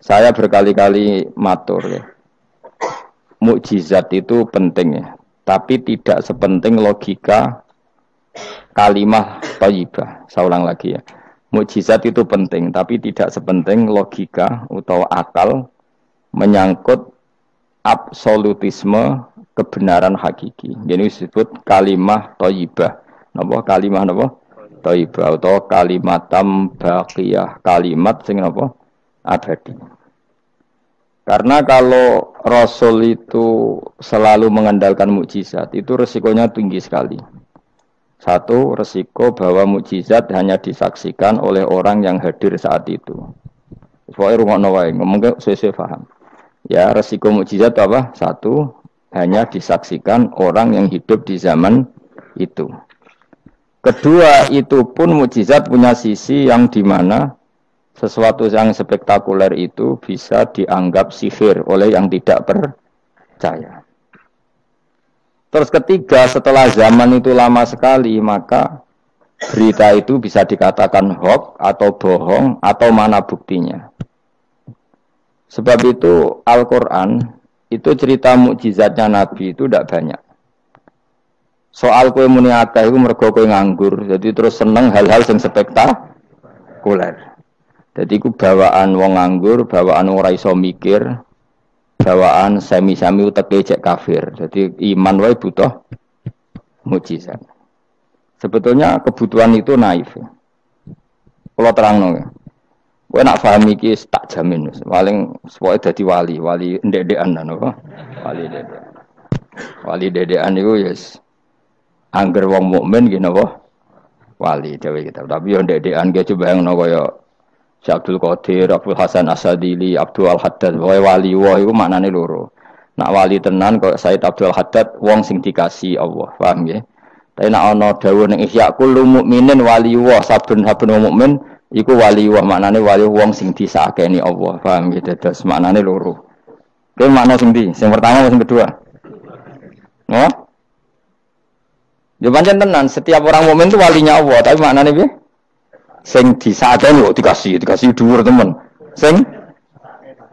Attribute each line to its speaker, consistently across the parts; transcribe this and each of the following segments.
Speaker 1: Saya berkali-kali matur ya. Mukjizat itu penting ya, tapi tidak sepenting logika kalimah thayyibah. Saya ulang lagi ya. Mukjizat itu penting, tapi tidak sepenting logika atau akal menyangkut absolutisme kebenaran hakiki. Jadi disebut kalimah thayyibah. Napa kalimah napa? Thayyibah atau kalimatam baqiyah, kalimat sing napa? Abadi. Karena kalau Rasul itu selalu mengandalkan mukjizat, itu resikonya tinggi sekali. Satu, resiko bahwa mukjizat hanya disaksikan oleh orang yang hadir saat itu. Pokoknya rungokno wae, ngomong sesuai paham. Ya, resiko mukjizat apa? Satu, hanya disaksikan orang yang hidup di zaman itu. Kedua, itu pun mukjizat punya sisi yang dimana sesuatu yang spektakuler itu bisa dianggap sihir oleh yang tidak percaya. Terus ketiga, setelah zaman itu lama sekali, maka berita itu bisa dikatakan hoax atau bohong atau mana buktinya. Sebab itu Al-Quran itu cerita mukjizatnya Nabi itu tidak banyak. Soal kue muni akeh itu mergo kue nganggur, jadi terus seneng hal-hal yang spektakuler. Jadi ku bawaan wong nganggur, bawaan ora iso mikir, bawaan semi-semi uteke cek kafir. Jadi iman wae butuh mukjizat. Sebetulnya kebutuhan itu naif. Kalau terangno ya. Kowe nak paham iki tak jamin wis. Paling pokoke dadi wali ndek-ndekan napa? Wali ndek. Wali dedekan iku yes. Angger wong mukmin nggih napa? Wali dhewe kita. Tapi yo ndek-ndekan ge coba ngono kaya Syekh Abdul Qadir, Abdul Hasan Asadili, Abdul Al-Haddad, wali wah itu maknane loro. Nak wali tenan kok Said Abdul Haddad wong sing dikasih Allah, paham nggih? Tapi nak ana dawuh ning Ihya kullu mukminin wali wah saben-saben wong mukmin iku wali wah maknane wali wong sing disakeni Allah, paham nggih? Dados maknane loro. Kuwi makna sing ndi? Sing pertama sing kedua? Oh? Ya pancen tenan, setiap orang mukmin itu walinya Allah, tapi maknane piye? Sing disakeni kok dikasih dhuwur temen. Sing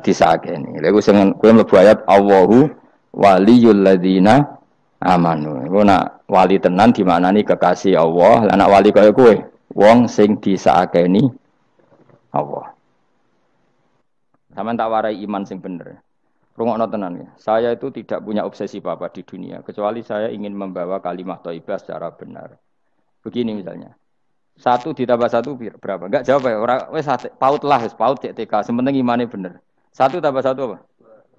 Speaker 1: disakeni. Lha iku sing kowe mlebu ayat Allahu waliyul ladzina amanu. Iku nak wali tenan dimaknani kekasih Allah, lah nak wali kaya kowe wong sing disakeni Allah. Sampeyan tak warai iman sing bener. Rungokno tenan ya. Saya itu tidak punya obsesi apa di dunia kecuali saya ingin membawa kalimat thayyibah secara benar. Begini misalnya. 1 ditambah 1 berapa? Enggak jawab ya. Orang wes paut lah, paut cek TK. Sementing imannya bener. 1 tambah 1 apa?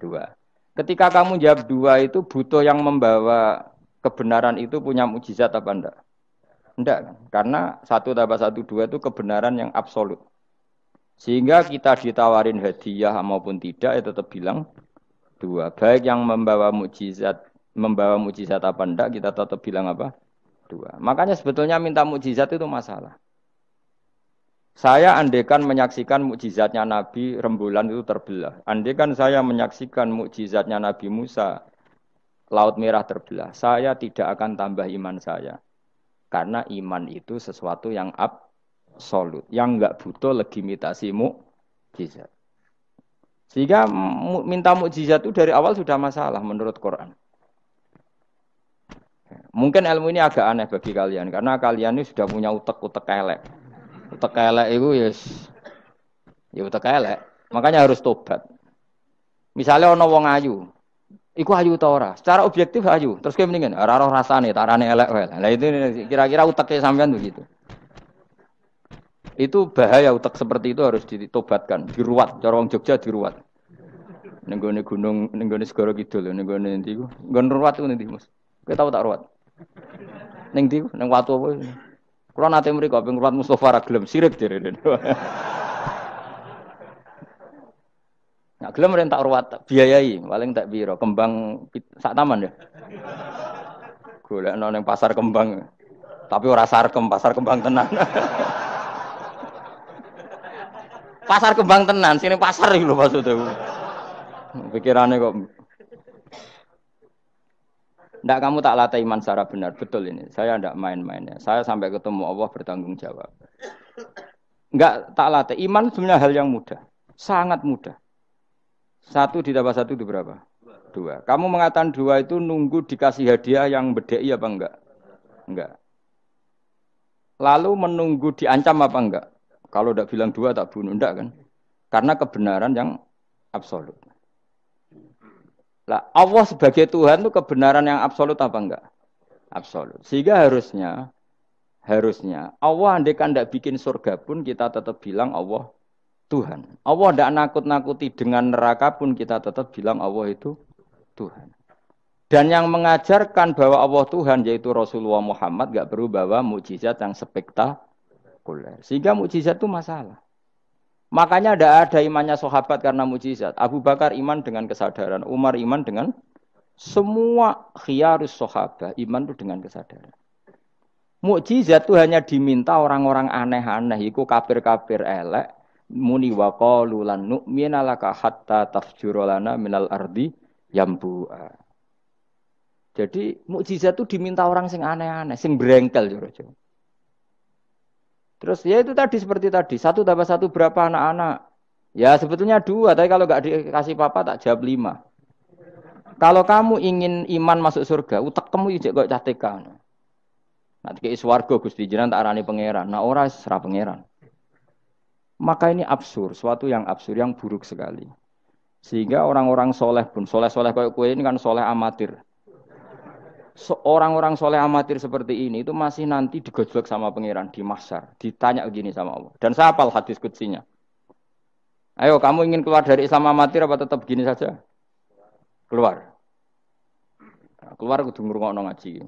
Speaker 1: 2. Ketika kamu jawab 2 itu butuh yang membawa kebenaran itu punya mukjizat apa enggak? Enggak kan? Karena 1 tambah 1 2 itu kebenaran yang absolut. Sehingga kita ditawarin hadiah maupun tidak ya tetap bilang 2. Baik yang membawa mukjizat apa enggak kita tetap bilang apa? 2. Makanya sebetulnya minta mukjizat itu masalah. Saya andaikan menyaksikan mukjizatnya Nabi rembulan itu terbelah. Andaikan saya menyaksikan mukjizatnya Nabi Musa laut merah terbelah. Saya tidak akan tambah iman saya. Karena iman itu sesuatu yang absolut. Yang enggak butuh legitimasi mukjizat. Sehingga minta mukjizat itu dari awal sudah masalah menurut Quran. Mungkin ilmu ini agak aneh bagi kalian karena kalian ini sudah punya utek-utek elek. Utek elek itu ya utek elek. Makanya harus tobat. Misalnya ana wong ayu. Iku ayu ta ora? Secara objektif ayu. Terus kowe mendingan ora roh rasane, tarane elek wae. Lah itu kira-kira uteke sampean begitu. Itu bahaya utek seperti itu harus ditobatkan, diruat. Cara wong Jogja diruat. Ning gone gunung, ning gone segara kidul, ning gone endi ku? Nggon ruat ku endi, Mas? Kowe tau tak ruat? Ning ndi? Ning watu apa? Kula nate mriko ping ruat Mustofa ra gelem sirik direne. Nek gelem ren tak ruat, biayai, paling tak piro? Kembang sak taman ya. Golekno ning pasar kembang. Tapi ora sarkem, pasar kembang tenan. Pasar kembang tenan, sini pasar iki lho maksudku. Pikirane kok ndak kamu tak latih iman secara benar, betul ini. Saya ndak main-main ya. Saya sampai ketemu Allah bertanggung jawab. Enggak tak latih. Iman sebenarnya hal yang mudah, sangat mudah. 1 ditambah 1 itu berapa? 2. Kamu mengatakan 2 itu nunggu dikasih hadiah yang bedei apa enggak? Enggak. Lalu menunggu diancam apa enggak? Kalau udah bilang 2 tak bunuh, enggak kan? Karena kebenaran yang absolut. Lah, Allah sebagai Tuhan itu kebenaran yang absolut apa enggak? Absolut. Sehingga harusnya Allah andekan tidak bikin surga pun kita tetap bilang Allah Tuhan. Allah tidak nakut-nakuti dengan neraka pun kita tetap bilang Allah itu Tuhan. Dan yang mengajarkan bahwa Allah Tuhan yaitu Rasulullah Muhammad nggak perlu bawa mukjizat yang spektakuler. Sehingga mukjizat itu masalah. Makanya tidak ada imannya sahabat karena mukjizat. Abu Bakar iman dengan kesadaran, Umar iman dengan semua khiyarus sahabat iman itu dengan kesadaran. Mukjizat itu hanya diminta orang-orang aneh-aneh, iku kafir-kafir elek, muni wa qalu lan nu'mina laka hatta tafjura lana minal ardi yambu'a. Jadi mukjizat itu diminta orang sing aneh-aneh, sing brengkel ya. Terus ya itu tadi seperti tadi, 1 tambah 1 berapa anak-anak? Ya sebetulnya 2, tapi kalau nggak dikasih papa tak jawab 5. Kalau kamu ingin iman masuk surga, utek kamu ijek kok catekan. Nanti ke swarga Gusti jenengan tak arani pangeran. Nah ora serah pangeran. Maka ini absurd, suatu yang absurd, yang buruk sekali. Sehingga orang-orang soleh pun, soleh-soleh kayak kue ini kan soleh amatir. Orang-orang soleh amatir seperti ini itu masih nanti digojlok sama pangeran di mahsyar, ditanya begini sama Allah. Dan saya hafal hadis qudsinya. Ayo kamu ingin keluar dari Islam amatir apa tetap begini saja? Keluar. Keluar kudu ngrungokno ngaji.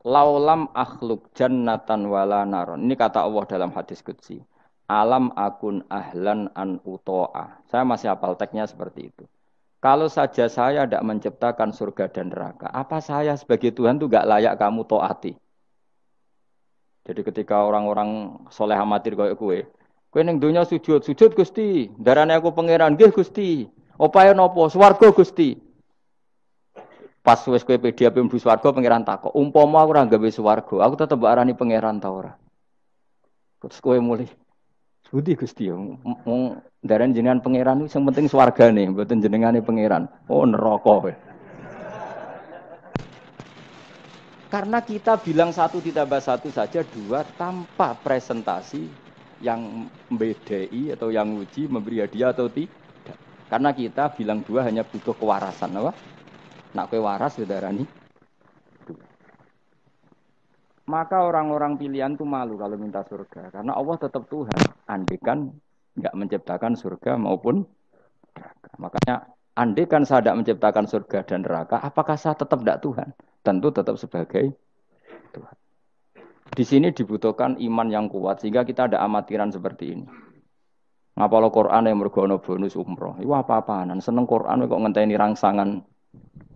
Speaker 1: Laulam akhluk jannatan wala naron. Ini kata Allah dalam hadis qudsi. Alam akun ahlan an uto'a. Saya masih hafal teksnya seperti itu. Kalau saja saya tidak menciptakan surga dan neraka, apa saya sebagai Tuhan itu gak layak kamu taati? Jadi ketika orang-orang soleh amatir kayak kue ning dunya sujud Gusti, darane aku pangeran nggih Gusti. Opae napa? Swarga Gusti. Pas wis kowe pede ape mlebu swarga pangeran takok, umpama aku ora gawe swarga, aku tetep arani pangeran ta ora? Terus kowe mulih Budi Gusti ya, daran jenengan pangeran itu yang penting swargane, mboten jenengane pangeran. Oh neraka. Karena kita bilang 1 ditambah 1 saja 2 tanpa presentasi yang membedai atau yang uji memberi hadiah atau tidak. Karena kita bilang 2 hanya butuh kewarasan, apa? Nak kowe waras ya darani. Maka orang-orang pilihan itu malu kalau minta surga. Karena Allah tetap Tuhan. Andekan nggak menciptakan surga maupun neraka. Makanya andekan saya tidak menciptakan surga dan neraka, apakah saya tetap tidak Tuhan? Tentu tetap sebagai Tuhan. Di sini dibutuhkan iman yang kuat sehingga kita ada amatiran seperti ini. Ngapalo Quran yang mergono bonus umroh. Itu apa-apaan. Seneng Quran kok ngenteni rangsangan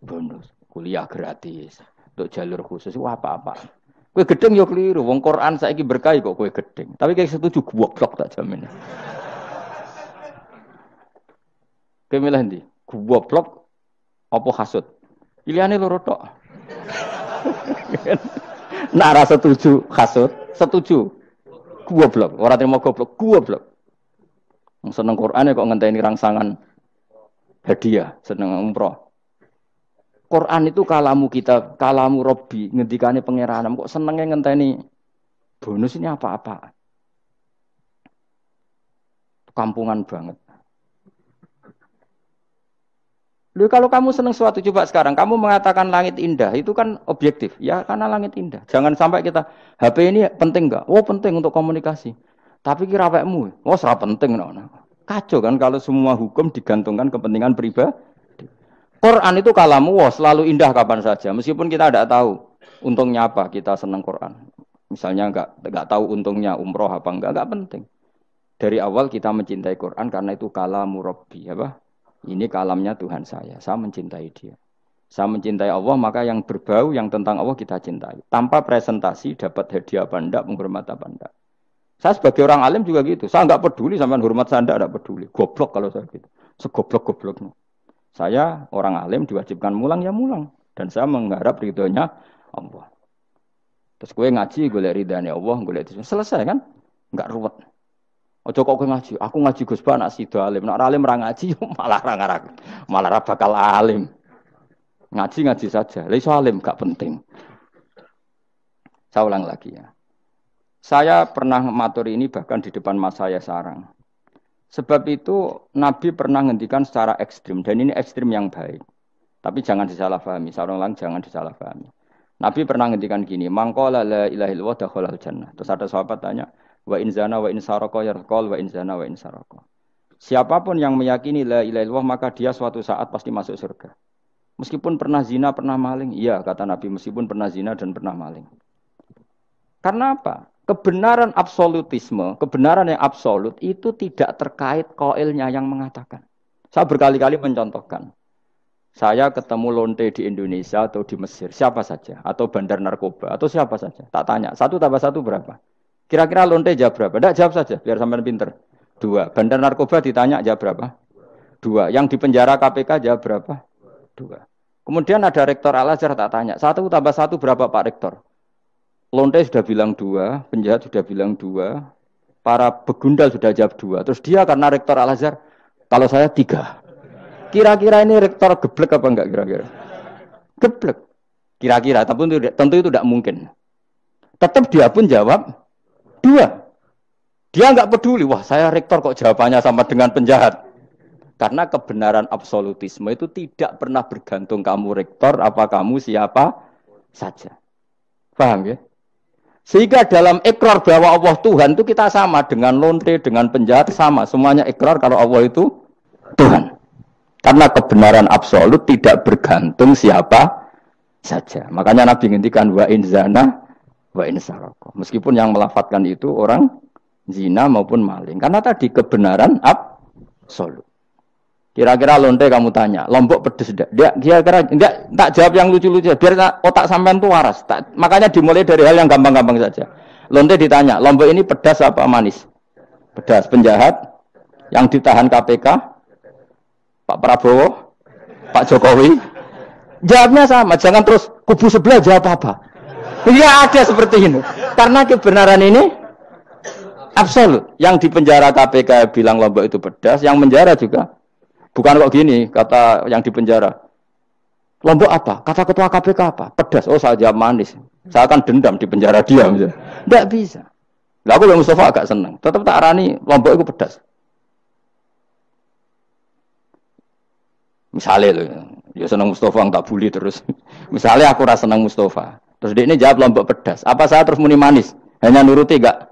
Speaker 1: bonus. Kuliah gratis. Untuk jalur khusus itu apa-apaan. Kue gedeng yo keliru, wong Quran saiki berkah kok kue gedeng. Tapi kayak setuju goblok tak jamin. Kowe milih ndi? Goblok apa hasud? Pilihane loro tok. Nak ra setuju hasud, setuju goblok. Ora terima goblok. Wong seneng Quran kok ngenteni rangsangan hadiah, seneng umroh. Quran itu kalamu kita, kalamu Robbi, ngendikane pangeran. Kok senenge ngenteni bonus ini apa-apa? Kampungan banget. Lalu kalau kamu seneng suatu, coba sekarang kamu mengatakan langit indah, itu kan objektif. Ya karena langit indah. Jangan sampai kita, HP ini penting enggak? Oh penting untuk komunikasi. Tapi kira awakmu, oh serap penting. Kacau kan kalau semua hukum digantungkan kepentingan pribadi. Quran itu kalamu wah selalu indah kapan saja. Meskipun kita tidak tahu untungnya apa kita senang Quran. Misalnya enggak tahu untungnya umroh apa enggak penting. Dari awal kita mencintai Quran karena itu kalamu Rabbi, apa? Ini kalamnya Tuhan saya mencintai dia. Saya mencintai Allah, maka yang berbau yang tentang Allah kita cintai. Tanpa presentasi dapat hadiah apa enggak, menghormat apa enggak. Saya sebagai orang alim juga gitu. Saya enggak peduli sama hormat saya enggak peduli. Goblok kalau saya gitu. Segoblok-gobloknya. Saya orang alim diwajibkan mulang ya mulang. Dan saya mengharap ridhonya Allah. Terus gue ngaji, gue lihat ridhanya Allah, gue lihat itu. Selesai kan? Enggak ruwet. Ojo kok kowe ngaji. Aku ngaji Gus Ba nak sida alim. Nak alim ra ngaji malah ra bakal alim. Ngaji saja. Lah iso alim gak penting. Saya ulang lagi ya. Saya pernah matur ini bahkan di depan mas saya sarang. Sebab itu Nabi pernah ngendikan secara ekstrim dan ini ekstrim yang baik. Tapi jangan disalahpahami. Saya ulang jangan disalahpahami. Nabi pernah ngendikan gini, "Mangqala la ilaha illallah dakhalal jannah." Terus ada sahabat tanya, "Wa in zana wa in saraka yarqal wa in zana wa in saraka." Siapapun yang meyakini la ilaha illallah maka dia suatu saat pasti masuk surga. Meskipun pernah zina, pernah maling. Iya, kata Nabi, meskipun pernah zina dan pernah maling. Karena apa? Kebenaran absolutisme, kebenaran yang absolut itu tidak terkait qailnya yang mengatakan. Saya berkali-kali mencontohkan. Saya ketemu lonte di Indonesia atau di Mesir, siapa saja, atau bandar narkoba, atau siapa saja. Tak tanya, 1 tambah 1 berapa? Kira-kira lonte jawab berapa? Tidak, jawab saja, biar sampean pinter. 2. Bandar narkoba ditanya jawab berapa? 2. Yang di penjara KPK jawab berapa? 2. Kemudian ada rektor Al-Azhar tak tanya, 1 tambah 1 berapa Pak Rektor? Lonte sudah bilang 2, penjahat sudah bilang 2, para begundal sudah jawab 2. Terus dia karena rektor Al-Azhar, kalau saya 3. Kira-kira ini rektor geblek apa enggak kira-kira? Geblek. Kira-kira, tapi tentu itu tidak mungkin. Tetap dia pun jawab 2. Dia enggak peduli, wah saya rektor kok jawabannya sama dengan penjahat. Karena kebenaran absolutisme itu tidak pernah bergantung kamu rektor, apa kamu siapa saja. Paham ya? Sehingga dalam ikrar bahwa Allah Tuhan itu kita sama dengan lonte, dengan penjahat sama. Semuanya ikrar kalau Allah itu Tuhan. Karena kebenaran absolut tidak bergantung siapa saja. Makanya Nabi ngendikan wa in zana wa in saraka. Meskipun yang melafadzkan itu orang zina maupun maling. Karena tadi kebenaran absolut. Kira-kira lonte kamu tanya, Lombok pedes enggak? Dia kira-kira enggak tak jawab yang lucu-lucu biar otak sampean tuh waras. Makanya dimulai dari hal yang gampang-gampang saja. Lonte ditanya, Lombok ini pedas apa manis? Pedas. Penjahat yang ditahan KPK Pak Prabowo, Pak Jokowi, jawabnya sama. Jangan terus kubu sebelah jawab apa. Ya ada seperti ini. Karena kebenaran ini absolut. Yang di penjara KPK bilang Lombok itu pedas, yang penjara juga. Bukan kok gini, kata yang di penjara. Lombok apa? Kata ketua KPK apa? Pedas. Oh saya jawab manis. Saya akan dendam di penjara dia. Tidak bisa. Lah aku yang Mustafa agak senang. Tetap tak arani Lombok itu pedas. Misalnya loh, ya senang Mustafa tak bully terus. Misalnya aku rasa senang Mustafa, terus dia ini jawab Lombok pedas. Apa saya terus muni manis? Hanya nuruti gak?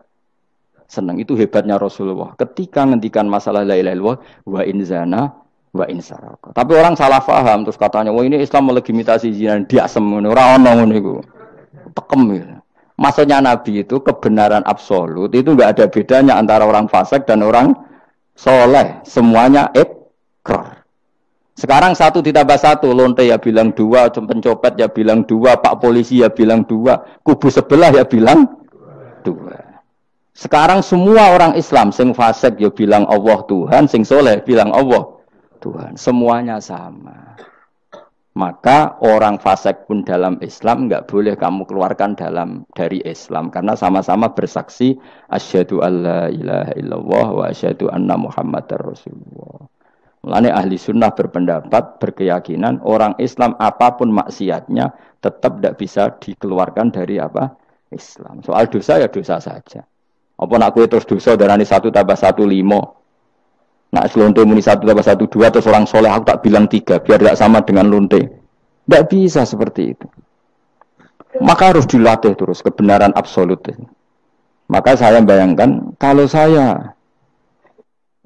Speaker 1: Senang. Itu hebatnya Rasulullah. Ketika ngendikan masalah la ilaha illallah wa in zana wa in saraka. Tapi orang salah paham terus katanya, wah ini Islam melegitimasi zina, dia semono ora ono ngono iku. Tekem ya. Maksudnya Nabi itu kebenaran absolut itu enggak ada bedanya antara orang fasik dan orang soleh. Semuanya ikrar. Sekarang 1 ditambah 1, lonte ya bilang 2, pencopet ya bilang 2, pak polisi ya bilang 2, kubu sebelah ya bilang 2. Sekarang semua orang Islam, sing fasik ya bilang Allah Tuhan, sing soleh bilang Allah Tuhan. Semuanya sama. Maka orang fasik pun dalam Islam enggak boleh kamu keluarkan dari Islam. Karena sama-sama bersaksi, asyhadu alla ilaha illallah wa asyhadu anna muhammadar rasulullah. Mulanya ahli sunnah berpendapat, berkeyakinan orang Islam apapun maksiatnya tetap tidak bisa dikeluarkan dari apa? Islam. Soal dosa ya dosa saja. Apa nak kue terus dosa darani 1 tambah 1 5. Nak selonte muni 1 tambah 1 2 terus orang soleh aku tak bilang 3 biar tidak sama dengan lonte. Tidak bisa seperti itu. Maka harus dilatih terus kebenaran absolut. Maka saya bayangkan kalau saya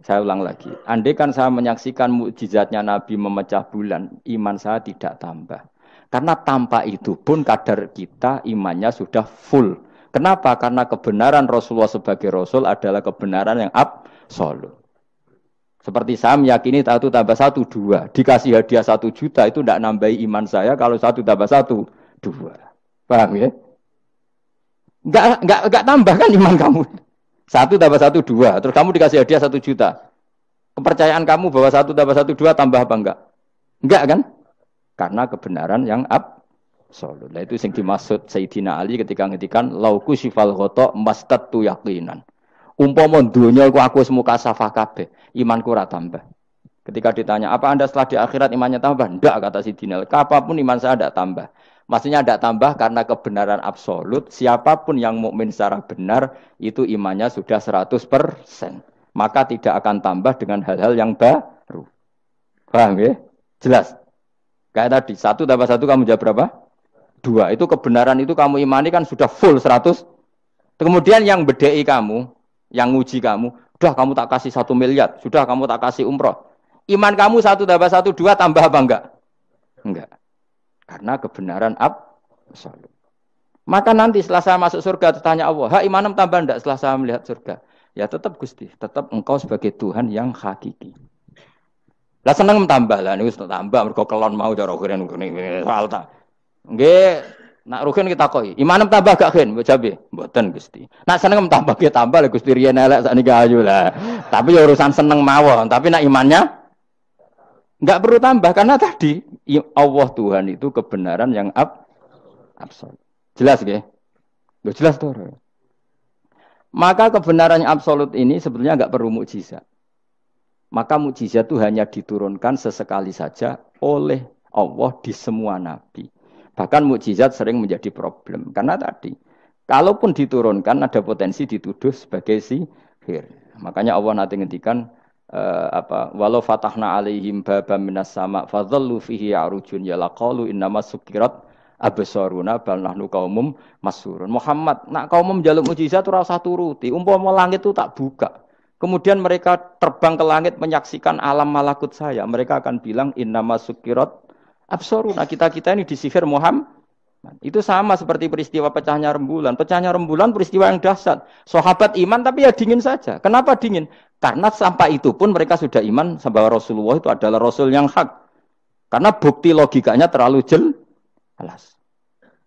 Speaker 1: ulang lagi, andai kan saya menyaksikan mukjizatnya Nabi memecah bulan, iman saya tidak tambah. Karena tanpa itu pun kadar kita imannya sudah full. Kenapa? Karena kebenaran Rasulullah sebagai Rasul adalah kebenaran yang absolut. Seperti saya meyakini 1 tambah 1 2. Dikasih hadiah 1 juta itu tidak nambahi iman saya kalau 1 tambah 1 2. Paham ya? Enggak tambah kan iman kamu. 1 tambah 1 2. Terus kamu dikasih hadiah 1 juta. Kepercayaan kamu bahwa 1 tambah 1 2 tambah apa enggak? Enggak kan? Karena kebenaran yang absolut. Nah, itu yang dimaksud Sayyidina Ali ketika ngetikan lauku sifal ghata mastatu yaqinan. Umpama dunya iku aku wis mukasafah kabeh, imanku ora tambah. Ketika ditanya, apa Anda setelah di akhirat imannya tambah? Enggak, kata Sidinal. Apapun iman saya tidak tambah. Maksudnya tidak tambah karena kebenaran absolut. Siapapun yang mukmin secara benar, itu imannya sudah 100%. Maka tidak akan tambah dengan hal-hal yang baru. Paham ya? Jelas. Kayak tadi, 1 tambah 1 kamu jawab berapa? 2. Itu kebenaran itu kamu imani kan sudah full 100. Kemudian yang bedai kamu, yang nguji kamu, sudah kamu tak kasih 1 miliar, sudah kamu tak kasih umroh. Iman kamu 1 tambah 1 2 tambah apa enggak? Enggak. Karena kebenaran absolut. Maka nanti setelah saya masuk surga tanya Allah, "Ha, imanem tambah enggak setelah saya melihat surga?" Ya tetap Gusti, tetap engkau sebagai Tuhan yang hakiki. Lah seneng tambah lah niku tambah mergo kelon mau cara keren soal ta. Nggih, nak rugen kita koi. Imanem tambah gak gen? Mbok jabe. Mboten Gusti. Nak seneng tambah ge tambah lah Gusti riyen elek sakniki ayu lah. Tapi ya urusan seneng mawon, tapi nak imannya enggak perlu tambah karena tadi Allah Tuhan itu kebenaran yang absolut. Jelas nggih? Loh jelas to. Maka kebenaran yang absolut ini sebetulnya enggak perlu mukjizat. Maka mukjizat itu hanya diturunkan sesekali saja oleh Allah di semua nabi. Bahkan mukjizat sering menjadi problem karena tadi kalaupun diturunkan ada potensi dituduh sebagai sihir. Makanya Allah nanti ngendikan walau fatahna alaihim babam minas sama fadhallu fihi arujun ya laqalu innamas sukirat absaruna bal nahnu qaumum masurun. Muhammad nak kaum njaluk mukjizat ora usah turuti, umpama langit itu tak buka. Kemudian mereka terbang ke langit menyaksikan alam malakut saya, mereka akan bilang innamas sukirat absaruna, kita ini disihir Muhammad. Itu sama seperti peristiwa pecahnya rembulan. Pecahnya rembulan peristiwa yang dahsyat. Sahabat iman tapi ya dingin saja. Kenapa dingin? Karena sampai itu pun mereka sudah iman bahwa Rasulullah itu adalah Rasul yang hak. Karena bukti logikanya terlalu jelas.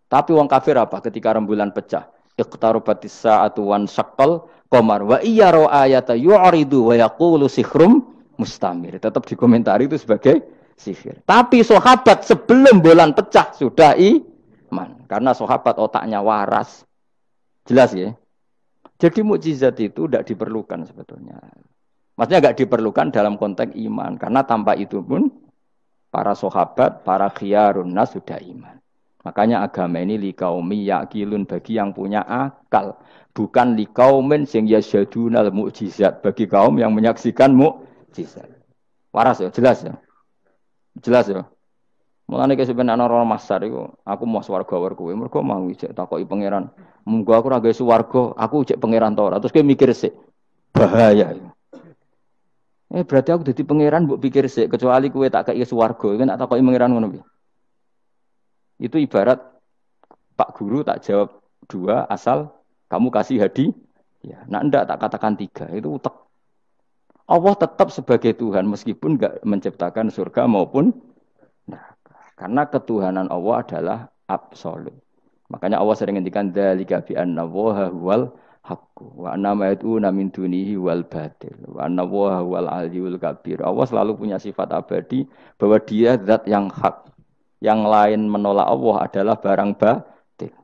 Speaker 1: Tapi wong kafir apa ketika rembulan pecah? Iqtarabatis sa'atu wan syaqqal qamar wa iya ra ayata yu'ridu wa yaqulu sikhrum mustamir. Tetap dikomentari itu sebagai sihir. Tapi sahabat sebelum bulan pecah sudah iman. Karena sahabat otaknya waras. Jelas ya? Jadi mukjizat itu tidak diperlukan sebetulnya. Maksudnya tidak diperlukan dalam konteks iman. Karena tanpa itu pun para sahabat, para khiyarun nas sudah iman. Makanya agama ini liqaumi yaqilun bagi yang punya akal. Bukan liqaumin sing yasyadunal mukjizat. Bagi kaum yang menyaksikan mukjizat. Waras ya? Jelas ya? Jelas ya? Mulane kesebenarnya ana masar iku, aku mau swarga war kowe, mergo mau ijek takoki pangeran. Munggo aku ora gawe swarga, aku ijek pangeran ta ora. Terus kowe mikir sik. Bahaya. Berarti aku dadi pangeran mbok pikir sik, kecuali kowe tak kei swarga, kan tak takoki pangeran ngono piye. Itu ibarat Pak Guru tak jawab 2 asal kamu kasih hadiah. Ya, nah ndak tak katakan 3, itu utek. Allah tetap sebagai Tuhan meskipun enggak menciptakan surga maupun neraka. Karena ketuhanan Allah adalah absolut. Makanya Allah sering ngendikan dzalika bi anna Allaha huwal haqqu wa anna ma yad'una min dunihi wal batil wa anna Allaha huwal aliyyul kabir. Allah selalu punya sifat abadi bahwa Dia zat yang hak. Yang lain menolak Allah adalah barang batil.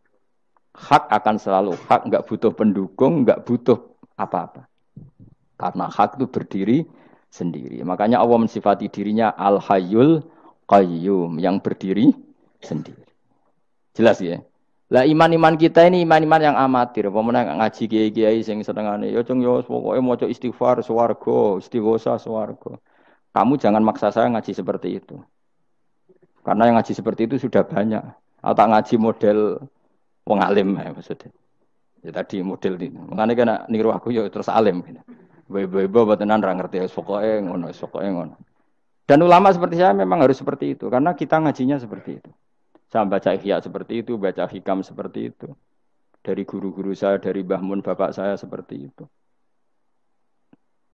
Speaker 1: Hak akan selalu hak, enggak butuh pendukung, enggak butuh apa-apa. Karena hak itu berdiri sendiri. Makanya Allah mensifati dirinya Al-Hayyul Qayyum, yang berdiri sendiri. Jelas ya? Lah iman-iman kita ini iman-iman yang amatir. Pemenang ngaji kiai-kiai sing senengane ya cung yo pokoke maca istighfar swarga, istighosa swarga. Kamu jangan maksa saya ngaji seperti itu. Karena yang ngaji seperti itu sudah banyak. Atau ngaji model wong alim maksudnya. Ya tadi model itu. Makanya kena niru aku ya terus alim. Ibu-ibu tenan ra ngerti pokoke ngono, pokoke ngono. Dan ulama seperti saya memang harus seperti itu. Karena kita ngajinya seperti itu. Saya baca ihya seperti itu, baca hikam seperti itu. Dari guru-guru saya, dari Mbah Mun bapak saya seperti itu.